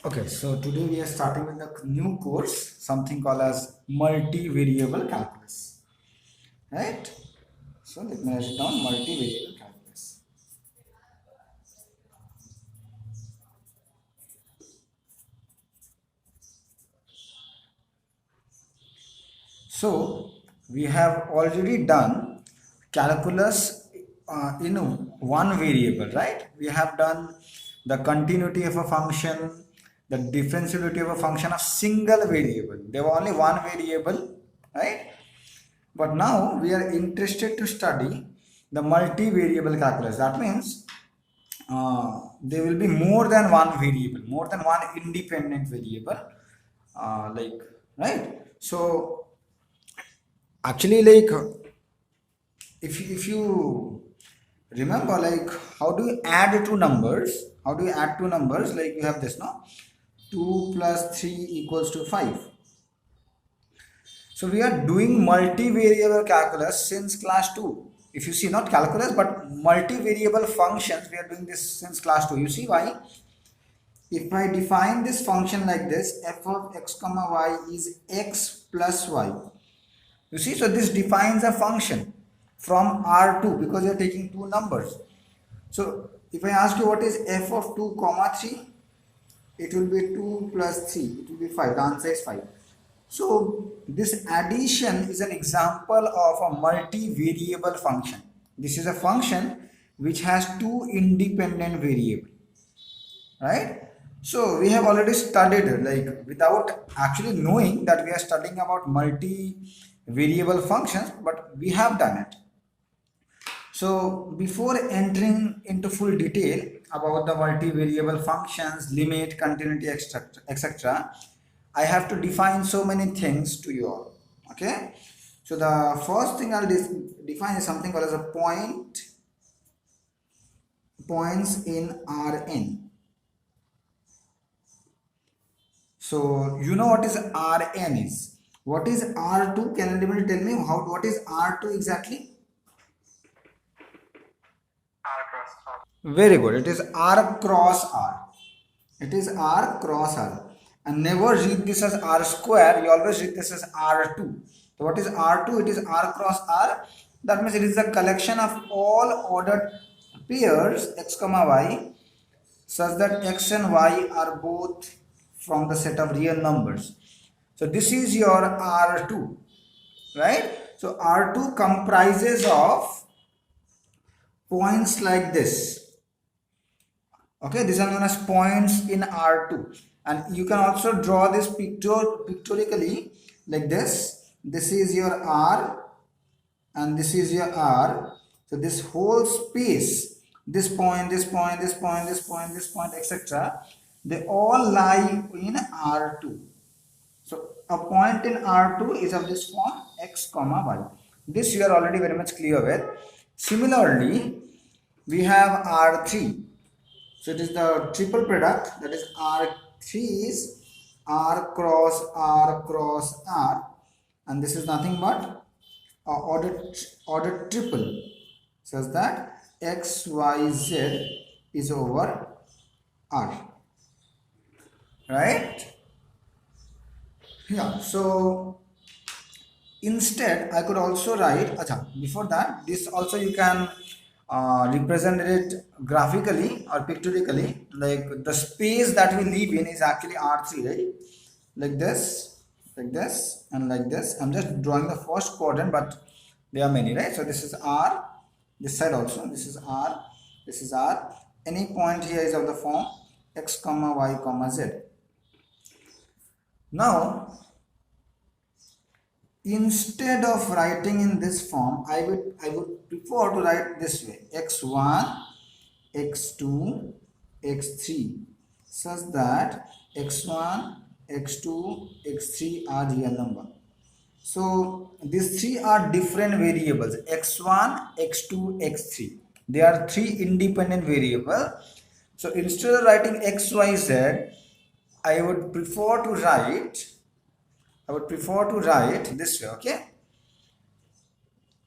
Okay, so today we are starting with a new course, something called as multivariable calculus, right? So let me write it down, multivariable calculus. So we have already done calculus in one variable, right? We have done the continuity of a function, the differentiability of a function of single variable. There were only one variable, right? But now we are interested to study the multivariable calculus. That means there will be more than one variable, more than one independent variable, like, right? So actually, like, if you remember, like, how do you add two numbers? How do you add two numbers? Like you have this, no? 2 plus 3 equals to 5. So we are doing multivariable calculus since class 2. If you see, not calculus but multivariable functions, we are doing this since class 2. You see why? If I define this function like this, f of x comma y is x plus y. You see, so this defines a function from R2 because you are taking two numbers. So if I ask you what is f of 2 comma 3, it will be 2 plus 3, it will be 5. The answer is 5. So this addition is an example of a multivariable function. This is a function which has two independent variables, right? So we have already studied, like, without actually knowing that we are studying about multivariable functions, but we have done it. So before entering into full detail about the multivariable functions, limit, continuity, etc., I have to define so many things to you all. Okay. So the first thing I'll define is something called as a points in Rn. So you know what is Rn is. What is R2? Can anybody tell me what is R2 exactly? Very good. It is R cross R. It is R cross R. And never read this as R square. You always read this as R2. So what is R2? It is R cross R. That means it is the collection of all ordered pairs x comma y such that x and y are both from the set of real numbers. So this is your R2, right? So R2 comprises of points like this. Okay, these are known as points in R2, and you can also draw this pictorially like this. This is your R and this is your R. So this whole space, this point, this point, this point, this point, this point, etc., they all lie in R2. So a point in R2 is of this form x comma y. This you are already very much clear with. Similarly, we have R3. So it is the triple product, that is R3 is R cross R, and this is nothing but order triple, such that XYZ is over R, right? Yeah, so instead I could also write, before that, this also you can represent it graphically or pictorially, like the space that we live in is actually R3, right? Like this, and like this. I'm just drawing the first quadrant, but there are many, right? So this is R, this side also, this is R, this is R. Any point here is of the form x comma y comma z. Now instead of writing in this form, I would prefer to write this way: x1, x2, x3, such that x1, x2, x3 are real number. So these three are different variables: x1, x2, x3. They are three independent variables. So instead of writing x, y, z, I would prefer to write this way, okay?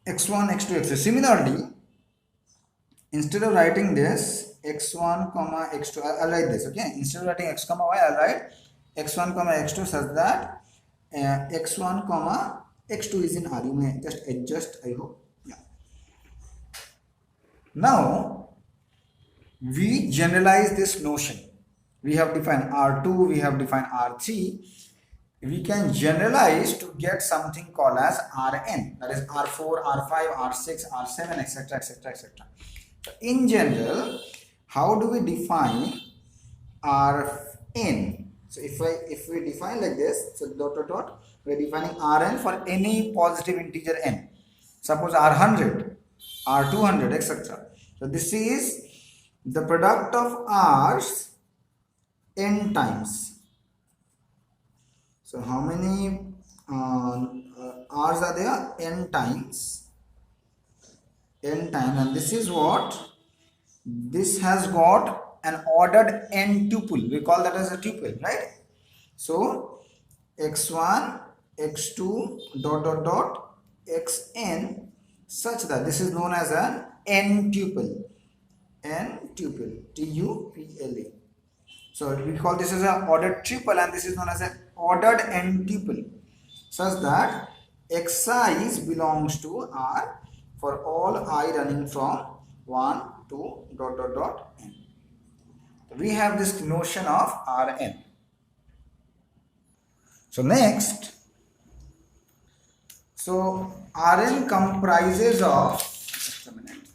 x1, x2, x3. Similarly, instead of writing this, x1 comma x2. I'll write this, okay? Instead of writing x comma y, I'll write x1 comma x2 such that x1 comma x2 is in R. You may just adjust, I hope. Yeah. Now we generalize this notion. We have defined R2, we have defined R3. We can generalize to get something called as Rn, that is R4, R5, R6, R7, etc., etc., etc. In general, how do we define Rn? So if we define like this, so dot dot dot, we are defining Rn for any positive integer n. Suppose R100, R200, etc. So this is the product of R's n times. So how many R's are there? N times. N times, and this is what? This has got an ordered n tuple. We call that as a tuple, right? So x1, x2, dot dot dot, xn, such that this is known as an n tuple. N tuple, T-U-P-L-E. So we call this as an ordered triple, and this is known as an ordered n tuple, such that xi belongs to R for all I running from 1 to dot dot dot n. We have this notion of Rn. So next, so Rn comprises of, just a minute.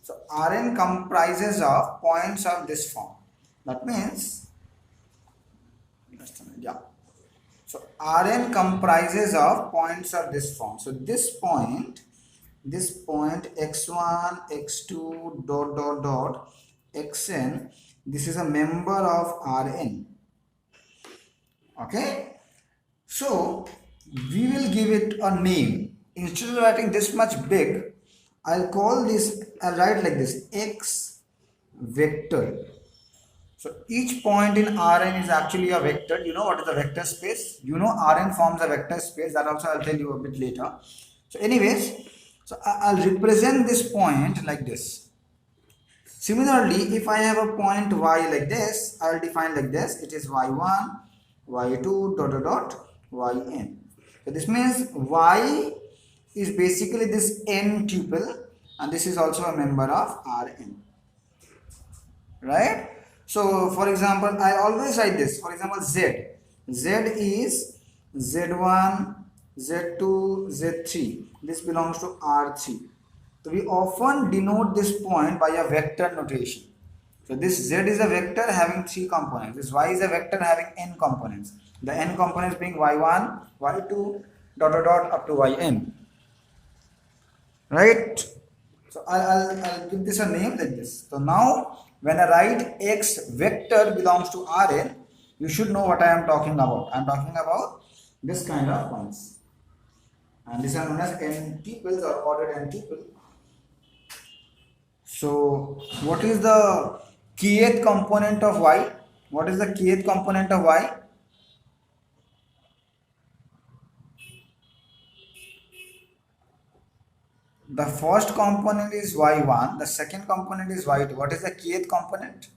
So Rn comprises of points of this form. That means, yeah. So Rn comprises of points of this form. So this point x1, x2, dot dot dot, xn, this is a member of Rn. Okay. So we will give it a name. Instead of writing this much big, I'll write like this, x vector. So each point in Rn is actually a vector. You know what is a vector space? You know Rn forms a vector space. That also I'll tell you a bit later. So anyways, so I'll represent this point like this. Similarly, if I have a point y like this, I'll define like this. It is y1, y2, dot dot dot, yn. So this means y is basically this n tuple, and this is also a member of Rn. Right? So for example, I always write this. For example, z. Z is z1, z2, z3. This belongs to R3. So we often denote this point by a vector notation. So this z is a vector having 3 components. This y is a vector having n components. The n components being y1, y2, dot dot dot up to yn. Right? So I'll give this a name like this. So now when I write x vector belongs to Rn, you should know what I am talking about. I am talking about this kind of points. And these are known as n tuples or ordered n tuple. So what is the kth component of y? What is the kth component of y? The first component is y1, the second component is y2. What is the kth component?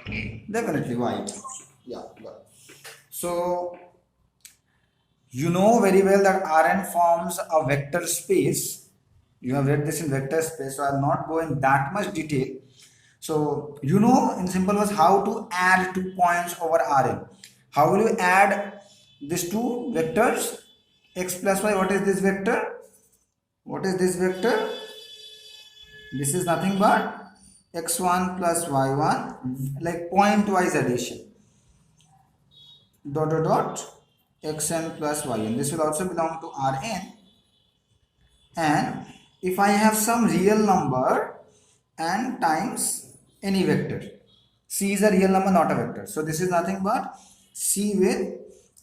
yk. Definitely y. Yeah. So you know very well that Rn forms a vector space. You have read this in vector space, so I will not go in that much detail. So you know in simple words how to add 2 points over Rn. How will you add these 2 vectors? X plus y, what is this vector? What is this vector? This is nothing but x1 plus y1, like point-wise addition. Dot dot dot xn plus yn. This will also belong to Rn. And if I have some real number and times any vector, c is a real number, not a vector. So this is nothing but c with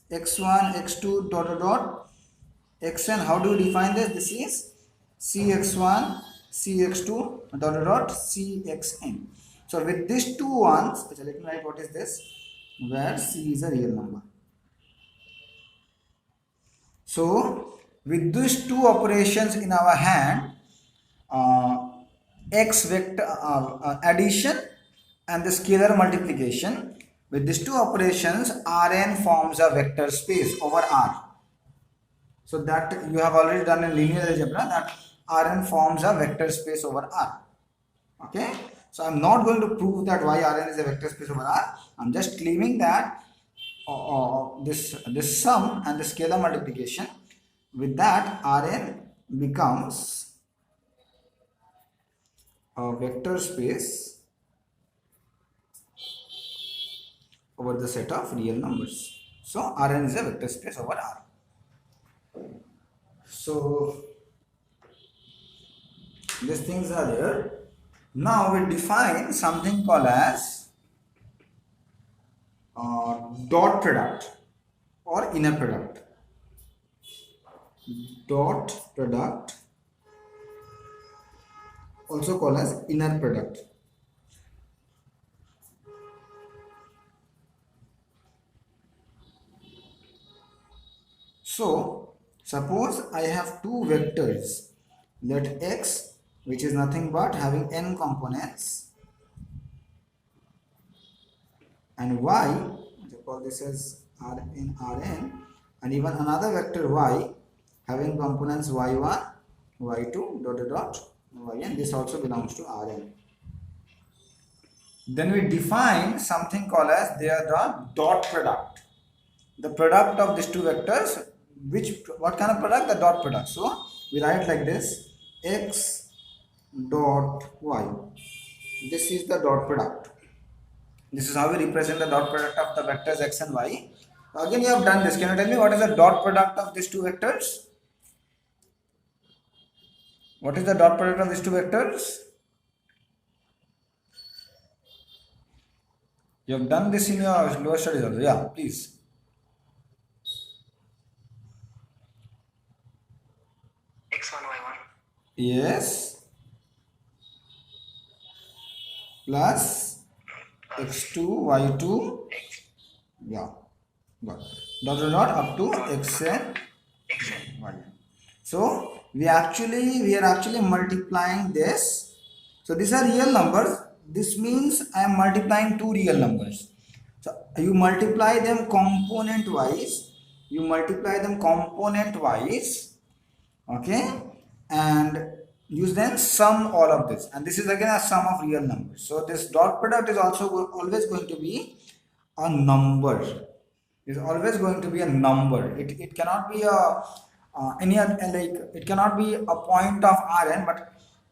x1, x2, dot dot dot, xn. How do we define this? This is cx1, cx2, dot dot dot, cxn. So with these 2 ones, let me write what is this, where c is a real number. So with these 2 operations in our hand, x vector addition and the scalar multiplication. With these two operations, Rn forms a vector space over R. So that you have already done in linear algebra, that Rn forms a vector space over R. Okay, so I'm not going to prove that why Rn is a vector space over R. I'm just claiming that this sum and the scalar multiplication, with that Rn becomes a vector space over the set of real numbers. So Rn is a vector space over R. So these things are there. Now we define something called as dot product or inner product. Dot product, also called as inner product. So suppose I have two vectors, let x, which is nothing but having n components, and y, I call this as Rn, and even another vector y having components y1, y2, dot dot dot, yn. This also belongs to Rn. Then we define something called as their dot product. The product of these two vectors, what kind of product? The dot product. So we write like this: x dot y. This is the dot product. This is how we represent the dot product of the vectors x and y. Again, you have done this. Can you tell me what is the dot product of these two vectors? What is the dot product of these two vectors? You have done this in your lower studies also. Yeah, please. x1, y1. Yes. Plus x2, y2. Yeah. Got it. Dot dot dot up to xn, yn. So we are actually multiplying this. So these are real numbers. This means I am multiplying two real numbers. So you multiply them component wise. Okay, and use then sum all of this, and this is again a sum of real numbers. So this dot product is also always going to be a number. Is always going to be a number. It cannot be a any like it cannot be a point of Rn, but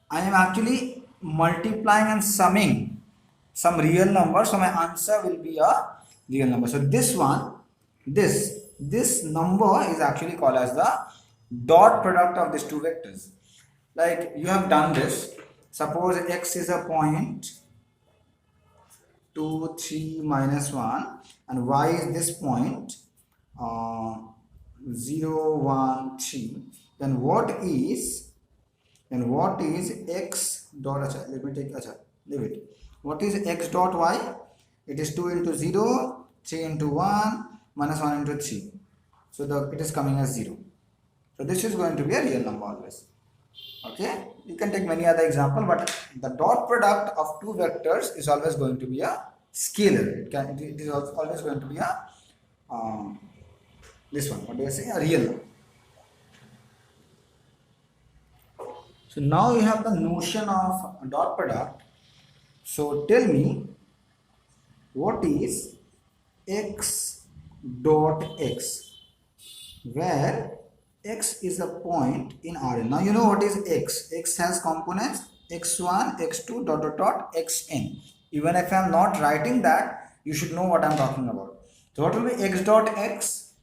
I am actually multiplying and summing some real number, so my answer will be a real number. So this one, this number is actually called as the dot product of these two vectors. Like you have done this. Suppose x is a point 2, 3, -1, and y is this point 0, 1, 3. Then what is x dot, let me take, leave it. What is x dot y? It is 2 into 0, 3 into 1, -1 into 3. So it is coming as 0. So this is going to be a real number always. Okay, you can take many other example, but the dot product of two vectors is always going to be a scalar. It is always going to be a this one, what do I say, a real number. So now you have the notion of dot product. So tell me, what is x dot x, where x is a point in Rn. Now you know what is x. X has components x1, x2, dot dot dot, xn. Even if I am not writing that, you should know what I am talking about. So what will be x dot x?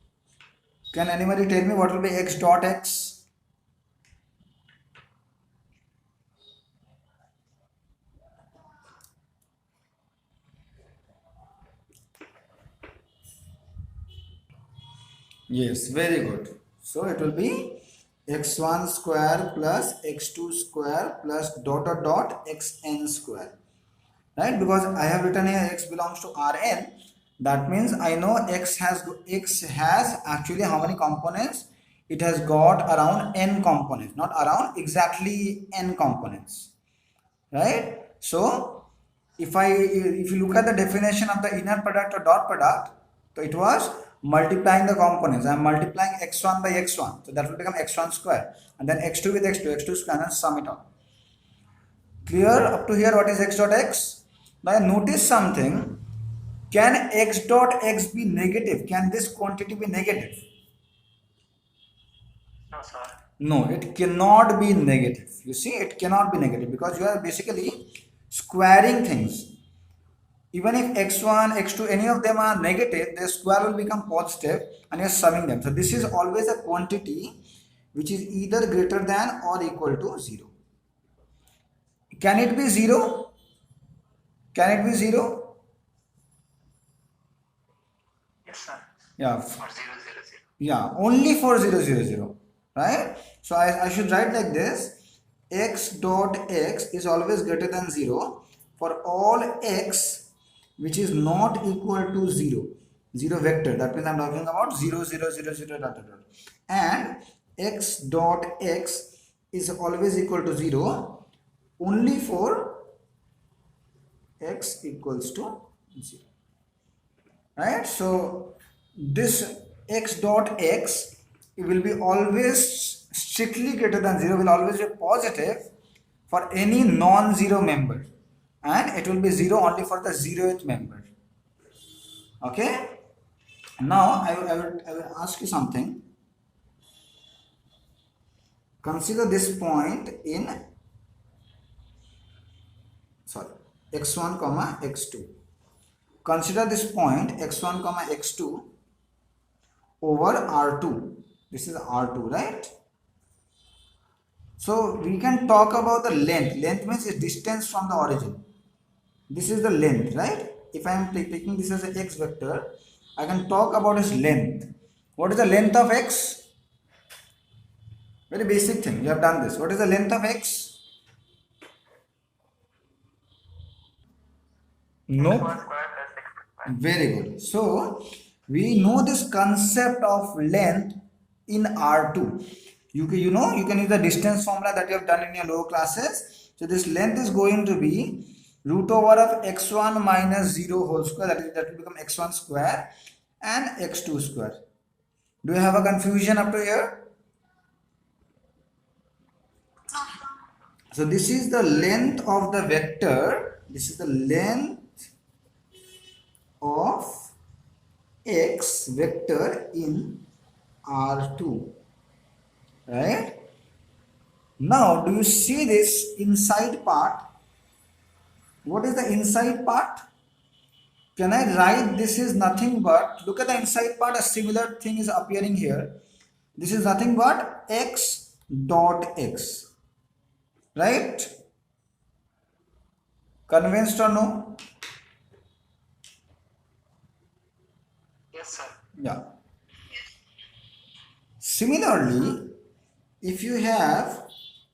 Can anybody tell me what will be x dot x? Yes, very good. So it will be x1 square plus x2 square plus dot dot dot xn square, right? Because I have written here x belongs to Rn. That means I know x has actually how many components? it has got around n components, not around, exactly n components, right? So if you look at the definition of the inner product or dot product, so it was multiplying the components. I am multiplying x1 by x1, so that will become x1 square, and then x2 with x2 square, and sum it up. Clear up to here? What is x dot x? Now notice something. Can x dot x be negative? Can this quantity be negative? No, sir. No, it cannot be negative. You see, it cannot be negative because you are basically squaring things. Even if x1, x2, any of them are negative, the square will become positive and you are summing them. So this is always a quantity which is either greater than or equal to 0. Can it be 0? Can it be 0? Yes, sir. Yeah. For 0, 0, 0. Yeah, only for 0, 0, 0. Right? So I should write like this. X dot x is always greater than 0 for all x which is not equal to 0. 0 vector. That means I am talking about 0, 0, 0, 0, dot, dot, dot. And x dot x is always equal to 0 only for x equals to 0. Right? So this x dot x, it will be always strictly greater than 0, will always be positive for any non-zero member, and it will be 0 only for the 0th member. Okay? Now I will ask you something. Consider this point in x1 comma x2. Consider this point x1 comma x2 over R2. This is R2, right? So we can talk about the length. Length means its distance from the origin. This is the length, right? If I am taking this as an x vector, I can talk about its length. What is the length of x? Very basic thing. You have done this. What is the length of x? No. X1 square plus x square. Very good. So we know this concept of length in R2. You know, you can use the distance formula that you have done in your lower classes. So this length is going to be root over of x1 minus 0 whole square, that will become x1 square, and x2 square. Do you have a confusion up to here? So this is the length of the vector. This is the length of x vector in R2. Right? Now, do you see this inside part? What is the inside part? Can I write this is nothing but, look at the inside part, a similar thing is appearing here. This is nothing but x dot x. Right? Convinced or no? Yes, sir. Yeah. Similarly, if you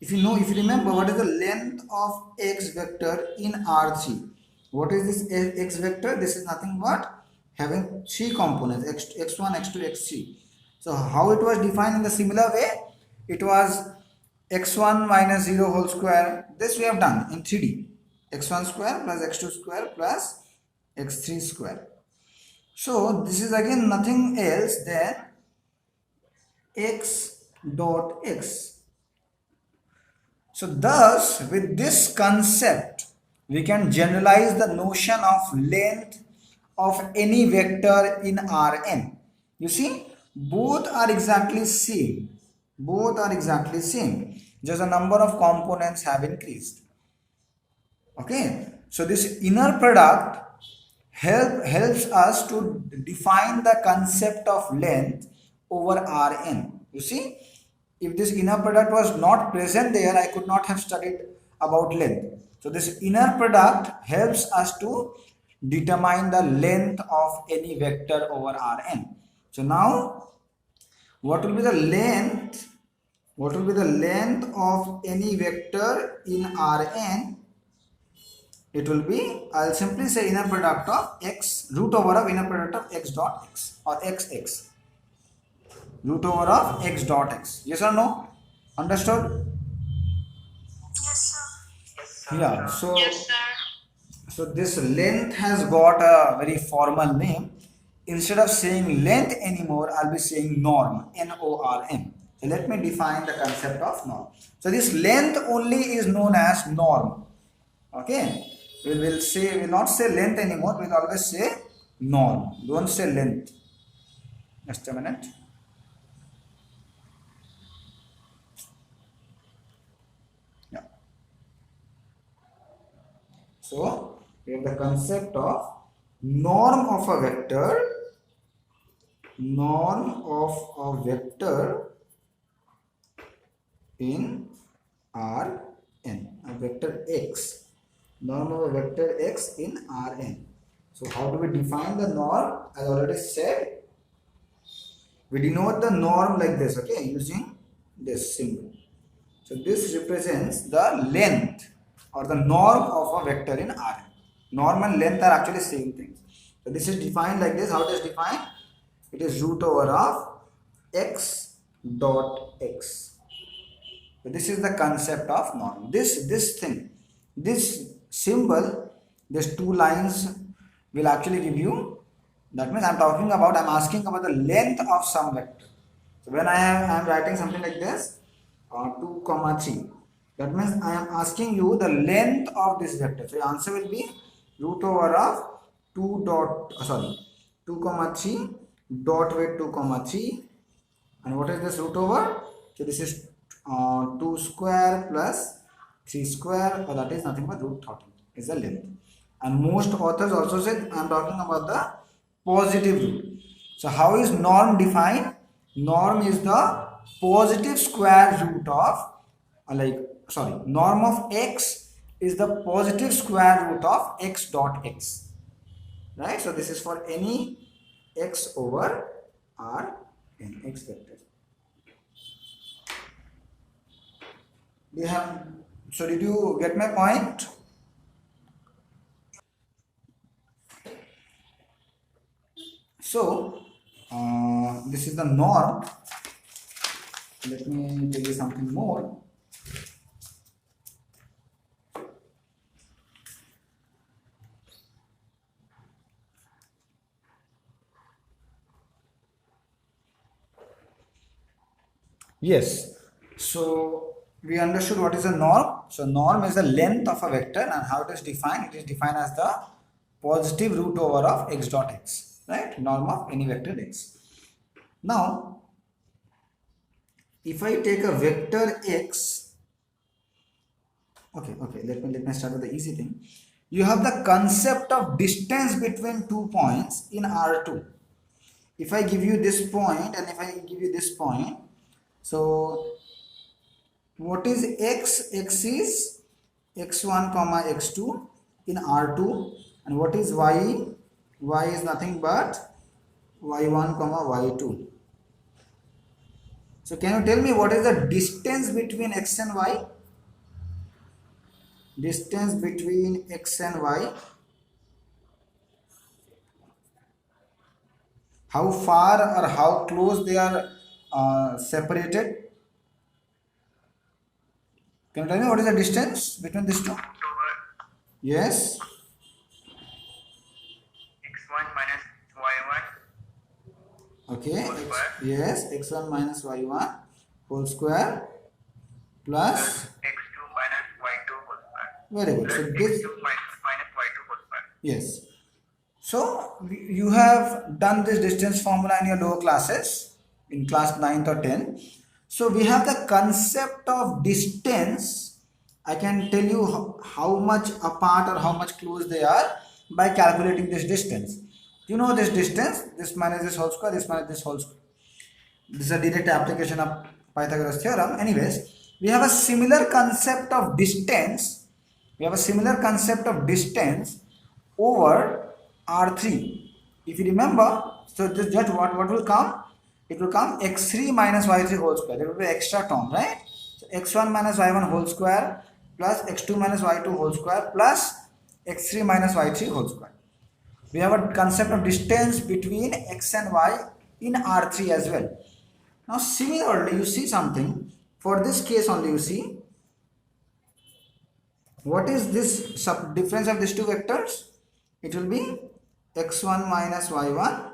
remember what is the length of x vector in R3, what is this x vector? This is nothing but having 3 components, x1, x2, x3. So how it was defined in the similar way? It was x1 minus 0 whole square. This we have done in 3D. x1 square plus x2 square plus x3 square. So this is again nothing else than x dot x. So thus, with this concept, we can generalize the notion of length of any vector in Rn. You see, both are exactly same. Both are exactly same. Just the number of components have increased. Okay. So this inner product helps us to define the concept of length over Rn. You see, if this inner product was not present there, I could not have studied about length. So this inner product helps us to determine the length of any vector over Rn. So now, what will be the length? What will be the length of any vector in Rn? It will be, I'll simply say inner product of x, root over of inner product of x dot x or xx. root over of x dot x. Yes or no? Understood? Yes, sir. Yes, sir. Yeah. So Yes, sir. so this length has got a very formal name. Instead of saying length anymore, I'll be saying norm, N-O-R-M. So let me define the concept of norm. So this length only is known as norm. Okay. We will not say length anymore. We'll always say norm. Don't say length. Just a minute. Yeah. So we have the concept of norm of a vector. Norm of a vector in Rn. A vector x. Norm of a vector x in Rn. So how do we define the norm? As already said, we denote the norm like this, okay, using this symbol. So this represents the length or the norm of a vector in Rn. Norm and length are actually same thing. So this is defined like this. How it is defined? It is root over of x dot x. So this is the concept of norm. This thing, this symbol, these two lines will actually give you. That means I'm asking about the length of some vector. So when I am writing something like this, 2 comma 3. That means I am asking you the length of this vector. So your answer will be root over of 2 comma 3 dot with 2 comma 3. And what is this root over? So this is 2 square plus 3 square, or that is nothing but root 13 is the length. And most authors also said I am talking about the positive root. So how is norm defined? Norm is the positive square root of norm of x is the positive square root of x dot x, right? So this is for any x over R in x vector. Did you get my point? So this is the norm. Let me tell you something more. Yes. So we understood what is a norm. So norm is the length of a vector, and how it is defined? It is defined as the positive root over of x dot x, right? Norm of any vector x. Now, if I take a vector x, okay, let me start with the easy thing. You have the concept of distance between 2 points in R2. If I give you this point and if I give you this point, so what is x? X is x1 comma x2 in R2, and what is y? Y is nothing but y1 comma y2. So can you tell me what is the distance between x and y? Distance between x and y. How far or how close they are separated? Can you tell me what is the distance between these two? Root over Yes. x1 minus y1 Okay. whole square. Yes. x1 minus y1 whole square plus. x2 minus y2 whole square. Very good. So Plus this. x2 minus y2 whole square. Yes. So you have done this distance formula in your lower classes in class 9th or 10th. So we have the concept of distance. I can tell you how much apart or how much close they are by calculating this distance. You know this distance, this minus this whole square, this minus this whole square. This is a direct application of Pythagoras theorem. Anyways, we have a similar concept of distance. We have a similar concept of distance over R3. If you remember, so this just what will come? It will come x3 minus y3 whole square. There will be extra term, right? So x1 minus y1 whole square plus x2 minus y2 whole square plus x3 minus y3 whole square. We have a concept of distance between x and y in R3 as well. Now similarly, you see something. For this case only, you see what is this difference of these two vectors? It will be x1 minus y1,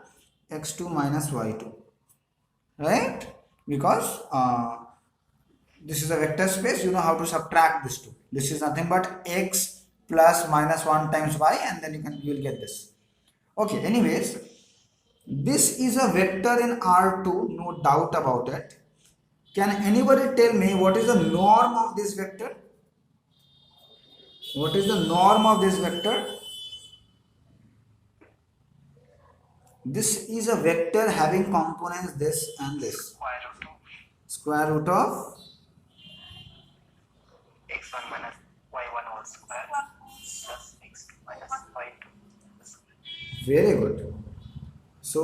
x2 minus y2, right? Because this is a vector space, you know how to subtract this two. This is nothing but x plus minus 1 times y, and then you will get this. Okay, anyways, this is a vector in R2, no doubt about it. Can anybody tell me what is the norm of this vector? What is the norm of this vector? This is a vector having components this and this. Square root of x1 minus y1 whole square plus x2 minus y2. very good. So,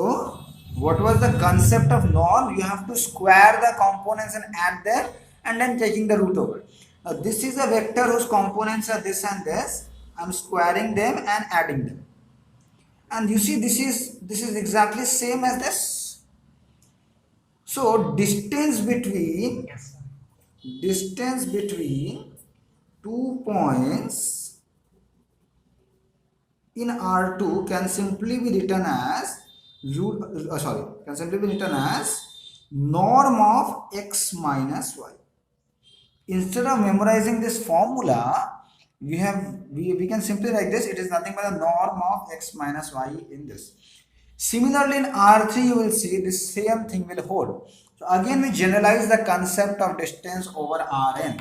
what was the concept of norm? You have to square the components and add them and then taking the root over. Now, this is a vector whose components are this and this. I am squaring them and adding them. And you see this is exactly same as this. So, distance between Yes, sir. 2 points in R2 can simply be written as norm of x minus y. Instead of memorizing this formula, we can simply write this. It is nothing but the norm of x minus y in this. Similarly, in R3 you will see this same thing will hold. So again we generalize the concept of distance over Rn.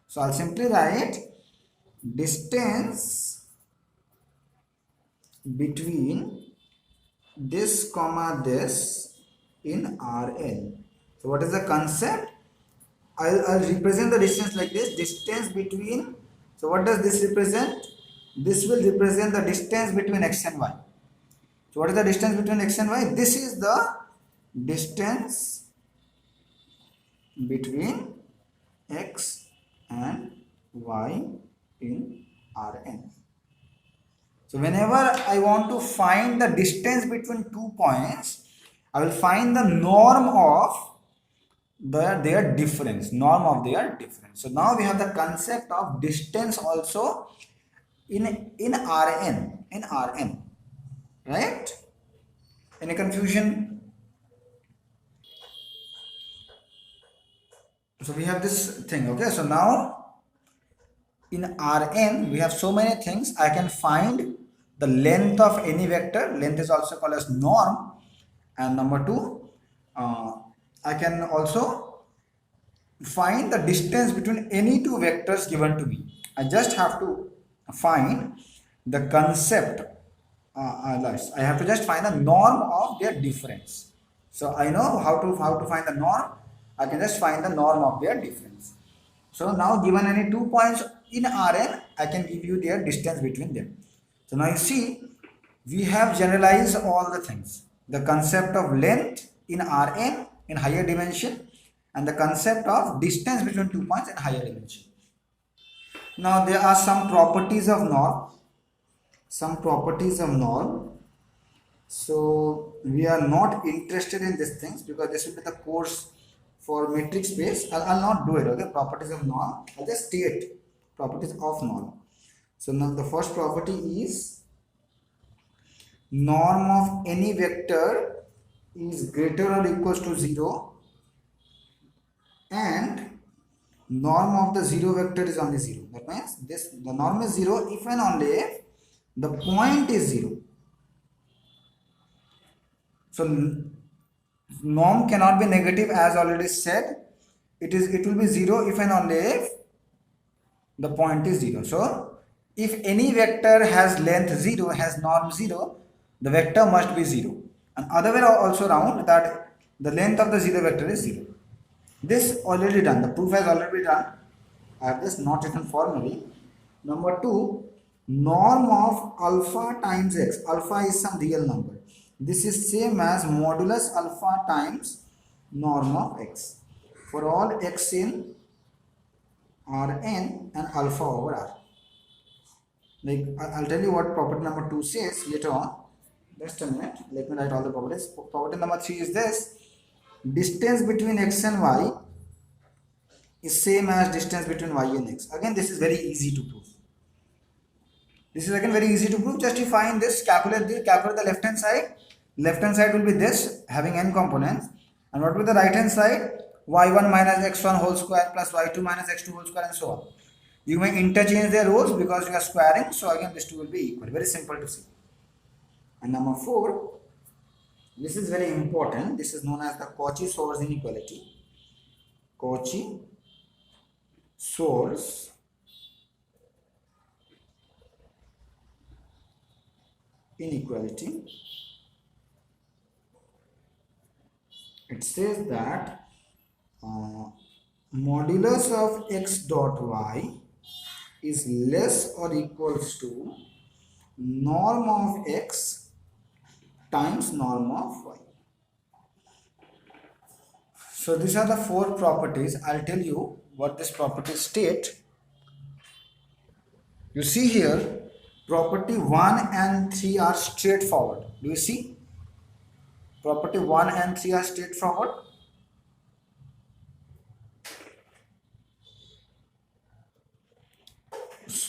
So I'll simply write distance between this comma this in Rn. So what is the concept? I'll represent the distance like this. Distance between, so what does this represent? This will represent the distance between x and y. So what is the distance between x and y? This is the distance between x and y in Rn. So whenever I want to find the distance between 2 points, I will find the norm of their difference. Norm of their difference. So now we have the concept of distance also in Rn. Right? Any confusion? So we have this thing. Okay. So now in Rn we have so many things. I can find the length of any vector. Length is also called as norm. And number two, I can also find the distance between any two vectors given to me. I just have to find the concept. I have to just find the norm of their difference. So I know how to find the norm. I can just find the norm of their difference. So now given any 2 points in Rn, I can give you their distance between them. So now you see, we have generalized all the things. The concept of length in Rn in higher dimension and the concept of distance between 2 points in higher dimension. Now there are some properties of norm. So we are not interested in these things because this will be the course for metric space. I'll not do it. Okay, properties of norm. I'll just state properties of norm. So now the first property is norm of any vector is greater or equals to 0 and norm of the 0 vector is only 0. That means the norm is 0 if and only if the point is 0. So norm cannot be negative as already said. It will be 0 if and only if the point is 0. So if any vector has length 0, has norm 0, the vector must be 0. And other way also round, that the length of the 0 vector is 0. This already done. The proof has already been done. I have this not written formally. Number 2, norm of alpha times x. Alpha is some real number. This is same as modulus alpha times norm of x. For all x in Rn and alpha over R. Like I'll tell you what property number 2 says later on. Just a minute. Let me write all the properties. Property number 3 is this. distance between x and y is same as distance between y and x. Again, this is very easy to prove. This is again very easy to prove. Just you find this, calculate the left hand side. Left hand side will be this, having n components. And what will be the right hand side? y1 minus x1 whole square plus y2 minus x2 whole square and so on. You may interchange their rows because you are squaring. So again, these two will be equal. Very simple to see. And number 4, this is very important. This is known as the Cauchy-Schwarz inequality. Cauchy-Schwarz inequality. It says that modulus of x dot y is less or equals to norm of x times norm of y. So these are the 4 properties. I'll tell you what this property state. You see here, property 1 and 3 are straightforward. Do you see? Property 1 and 3 are straightforward.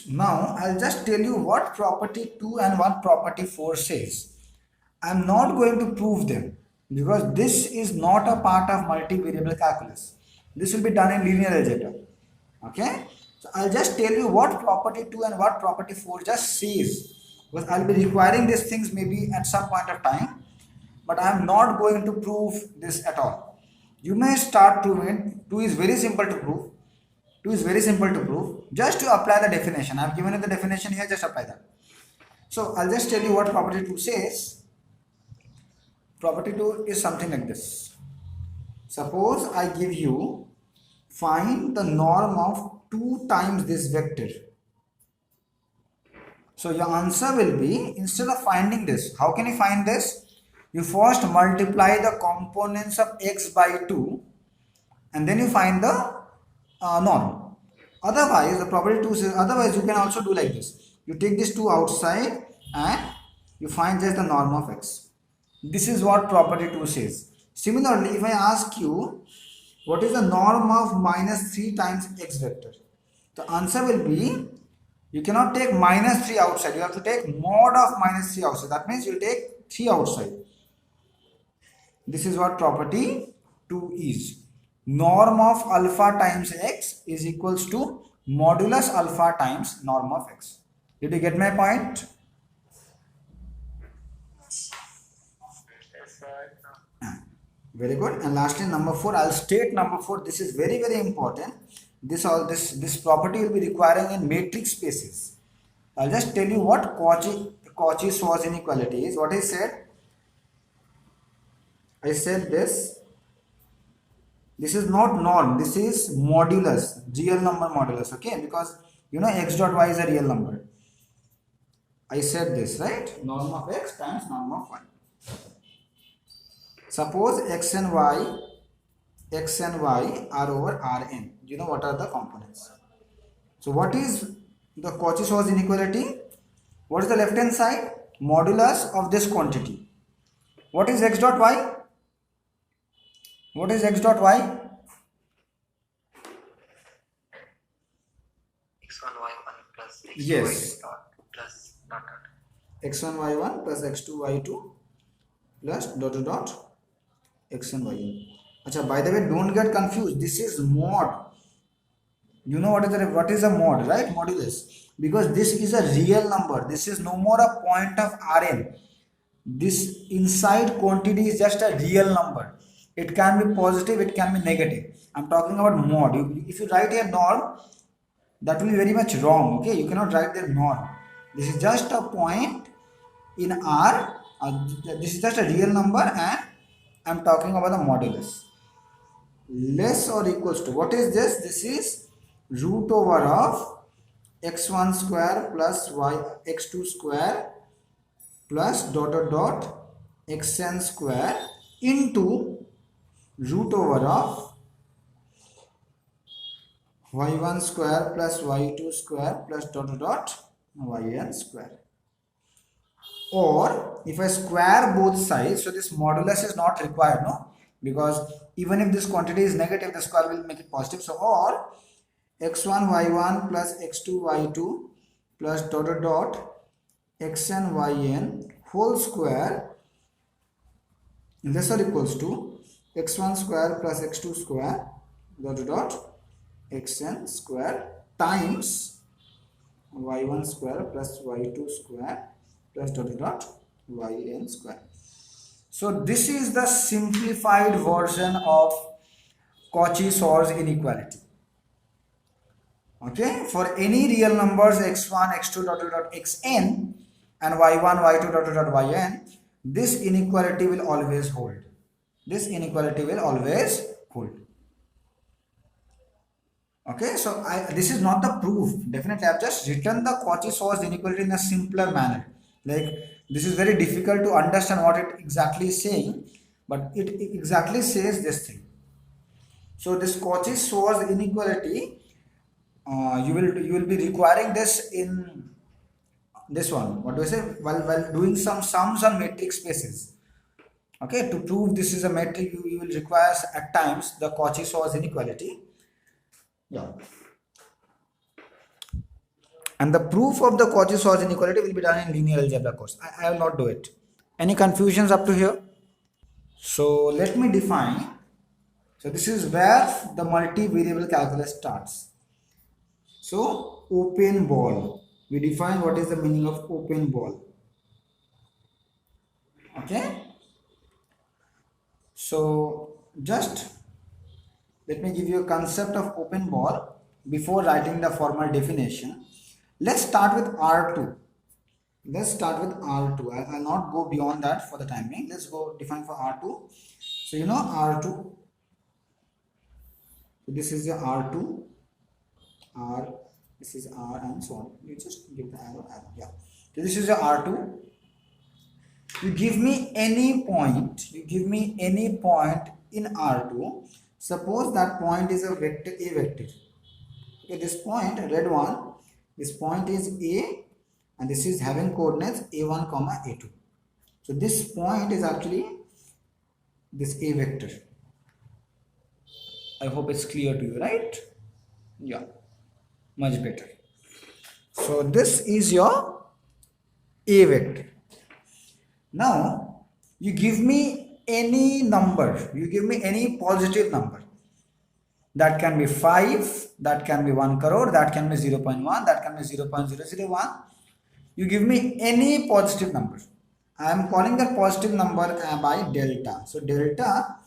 Now I'll just tell you what property 2 and what property 4 says. I'm not going to prove them because this is not a part of multivariable calculus. This will be done in linear algebra. Okay? So I'll just tell you what property 2 and what property 4 just says, because I'll be requiring these things maybe at some point of time, but I'm not going to prove this at all. You may start proving it. 2 is very simple to prove. 2 is very simple to prove. Just to apply the definition. I've given you the definition here, just apply that. So I'll just tell you what property 2 says. Property 2 is something like this. Suppose I give you, find the norm of 2 times this vector. So your answer will be, instead of finding this, how can you find this? You first multiply the components of x by 2 and then you find the norm. Otherwise, the property 2 says, otherwise you can also do like this. You take this 2 outside and you find just the norm of x. This is what property 2 says. Similarly, if I ask you, what is the norm of minus 3 times x vector? The answer will be, you cannot take minus 3 outside. You have to take mod of minus 3 outside. That means you take 3 outside. This is what property 2 is. Norm of alpha times x is equals to modulus alpha times norm of x. Did you get my point? Yes, sir. Very good. And lastly, number 4, I'll state number 4. This is very, very important. This property will be requiring in matrix spaces. I'll just tell you what Cauchy-Schwarz inequality is. What I said? I said this. This is not norm. This is modulus, real number modulus. Okay, because you know x dot y is a real number. I said this, right? Norm of x times norm of y. Suppose x and y are over Rn. You know what are the components. So what is the Cauchy-Schwarz inequality? What is the left hand side? Modulus of this quantity. What is x dot y? What is x dot y? x1 y1 plus x2 Yes. y dot plus dot dot. x1 y1 plus x2 y2 plus dot dot dot x1 y1. Achha, by the way, don't get confused. This is mod. You know what is a mod, right? Modulus. Because this is a real number. This is no more a point of Rn. This inside quantity is just a real number. It can be positive, it can be negative. I'm talking about mod. If you write a norm, that will be very much wrong. Okay, you cannot write the norm. This is just a point in R. This is just a real number, and I'm talking about the modulus. Less or equals to, what is this? This is root over of x1 square plus x2 square plus dot dot dot xn square into root over of y1 square plus y2 square plus dot dot dot yn square. Or if I square both sides, so this modulus is not required, no? because even if this quantity is negative, the square will make it positive. So or x1 y1 plus x2 y2 plus dot dot dot xn yn whole square lesser equals to x1 square plus x2 square dot dot dot xn square times y1 square plus y2 square plus dot dot dot yn square. So this is the simplified version of Cauchy-Schwarz inequality. Okay, for any real numbers x1, x2 dot dot dot xn and y1, y2 dot dot dot yn, this inequality will always hold. This inequality will always hold. Okay, so this is not the proof. Definitely, I have just written the Cauchy-Schwarz inequality in a simpler manner. Like, this is very difficult to understand what it exactly is saying, but it exactly says this thing. So this Cauchy-Schwarz inequality, you will be requiring this in this one. What do I say? While doing some sums on metric spaces. Okay, to prove this is a metric, you will require at times the Cauchy-Schwarz inequality. Yeah. And the proof of the Cauchy-Schwarz inequality will be done in linear algebra course. I will not do it. Any confusions up to here? So let me define. So this is where the multivariable calculus starts. So open ball. We define what is the meaning of open ball. Okay. So just let me give you a concept of open ball before writing the formal definition. Let's start with R2. Let's start with R2. I'll not go beyond that for the time being. Let's go define for R2. So you know R2. So this is the R2. This is R and so on. You just give the arrow. Yeah. So this is the R2. You give me any point. You give me any point in R2. Suppose that point is a vector, A vector. Okay, this point, red one, this point is A and this is having coordinates A1, A2. So this point is actually this A vector. I hope it's clear to you, right? Yeah, much better. So this is your A vector. Now you give me any number, you give me any positive number. That can be 5, that can be 1 crore, that can be 0.1, that can be 0.001. You give me any positive number. I am calling that positive number by delta. So delta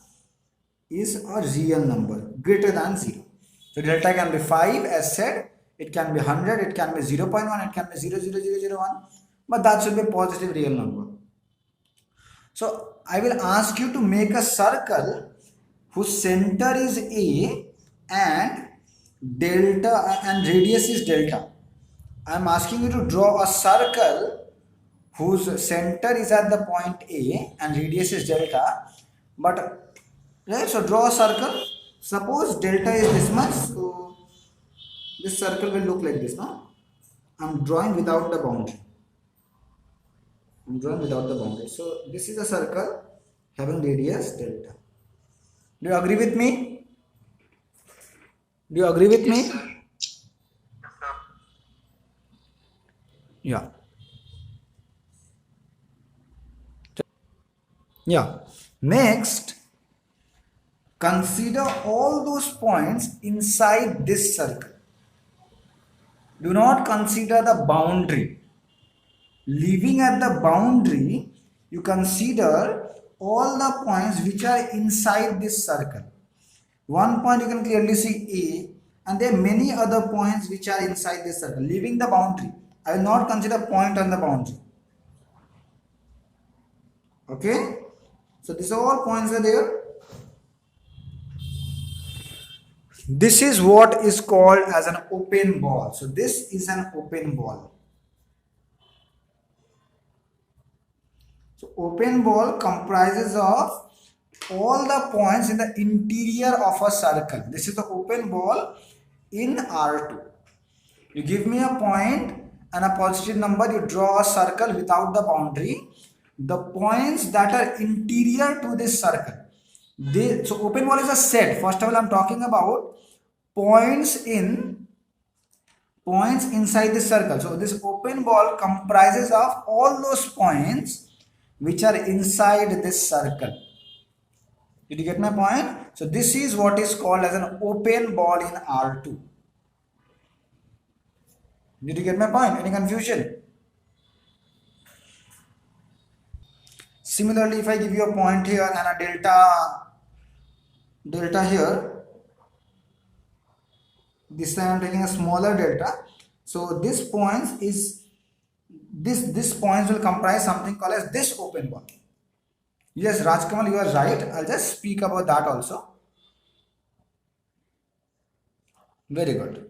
is a real number greater than 0. So delta can be 5 as said, it can be 100, it can be 0.1, it can be 0.0001, but that should be a positive real number. So I will ask you to make a circle whose center is A and delta and radius is delta. I am asking you to draw a circle whose center is at the point A and radius is delta. But right, so draw a circle. Suppose delta is this much, so this circle will look like this. No, I am drawing without the boundary. I'm drawing without the boundary. So this is a circle having radius delta. Do you agree with me? Do you agree with me? Yeah. Yeah. Next, consider all those points inside this circle. Do not consider the boundary. Leaving at the boundary, you consider all the points which are inside this circle. One point you can clearly see A, and there are many other points which are inside this circle. Leaving the boundary, I will not consider point on the boundary. Okay, so these all points are there. This is what is called as an open ball. So this is an open ball. So open ball comprises of all the points in the interior of a circle. This is the open ball in R2. You give me a point and a positive number, you draw a circle without the boundary. The points that are interior to this circle, So open ball is a set. First of all, I'm talking about points inside this circle. So this open ball comprises of all those points which are inside this circle. Did you get my point? So this is what is called as an open ball in R2. Did you get my point? Any confusion? Similarly, if I give you a point here and a delta here, this time I'm taking a smaller delta. So this points will comprise something called as this open ball. Yes, Rajkamal, you are right. I'll just speak about that also. Very good.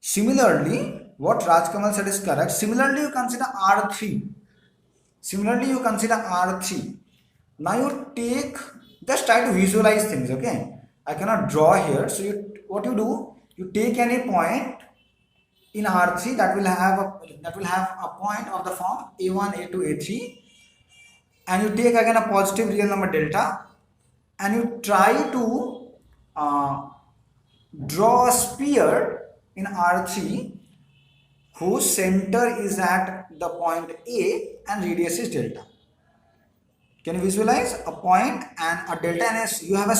Similarly, what Rajkamal said is correct. Similarly, you consider R3. Now you take, just try to visualize things, okay? I cannot draw here. So what you do, you take any point in R3 that will have a point of the form A1, A2, A3, and you take again a positive real number delta, and you try to draw a sphere in R3 whose center is at the point A and radius is delta. Can you visualize a point and a delta, and you have a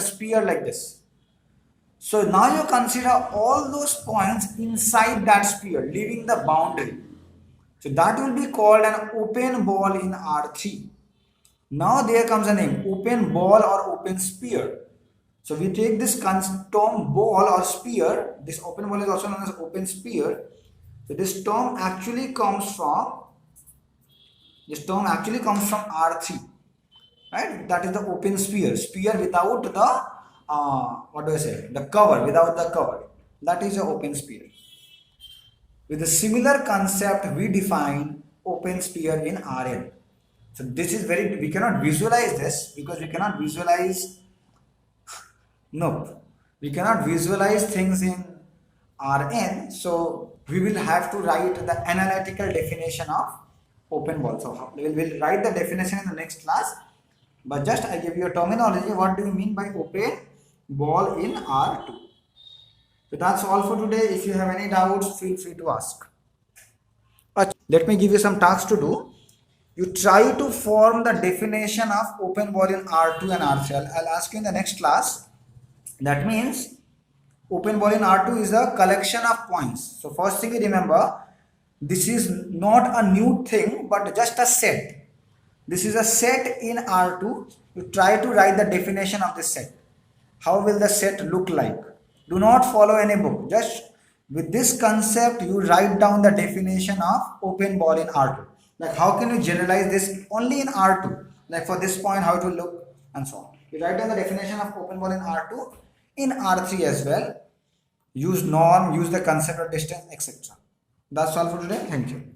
sphere like this. So now you consider all those points inside that sphere, leaving the boundary. So that will be called an open ball in R3. Now there comes a name, open ball or open sphere. So we take this term ball or sphere. This open ball is also known as open sphere. So this term actually comes from R3, right? That is the open sphere without the the cover, without the cover. That is an open sphere. With a similar concept, we define open sphere in Rn. So this is we cannot visualize this because we cannot visualize things in Rn. So we will have to write the analytical definition of open ball. So we will write the definition in the next class. But just I give you a terminology. What do you mean by open ball in R2? So that's all for today. If you have any doubts, feel free to ask. Let me give you some tasks to do. You try to form the definition of open ball in R2 and R3. I'll ask you in the next class. That means open ball in R2 is a collection of points. So first thing you remember, this is not a new thing but just a set. This is a set in R2. You try to write the definition of this set. How will the set look like? Do not follow any book. Just with this concept, you write down the definition of open ball in R2. Like how can you generalize this only in R2? Like for this point, how it will look and so on. You write down the definition of open ball in R2, in R3 as well. Use norm, use the concept of distance, etc. That's all for today. Thank you.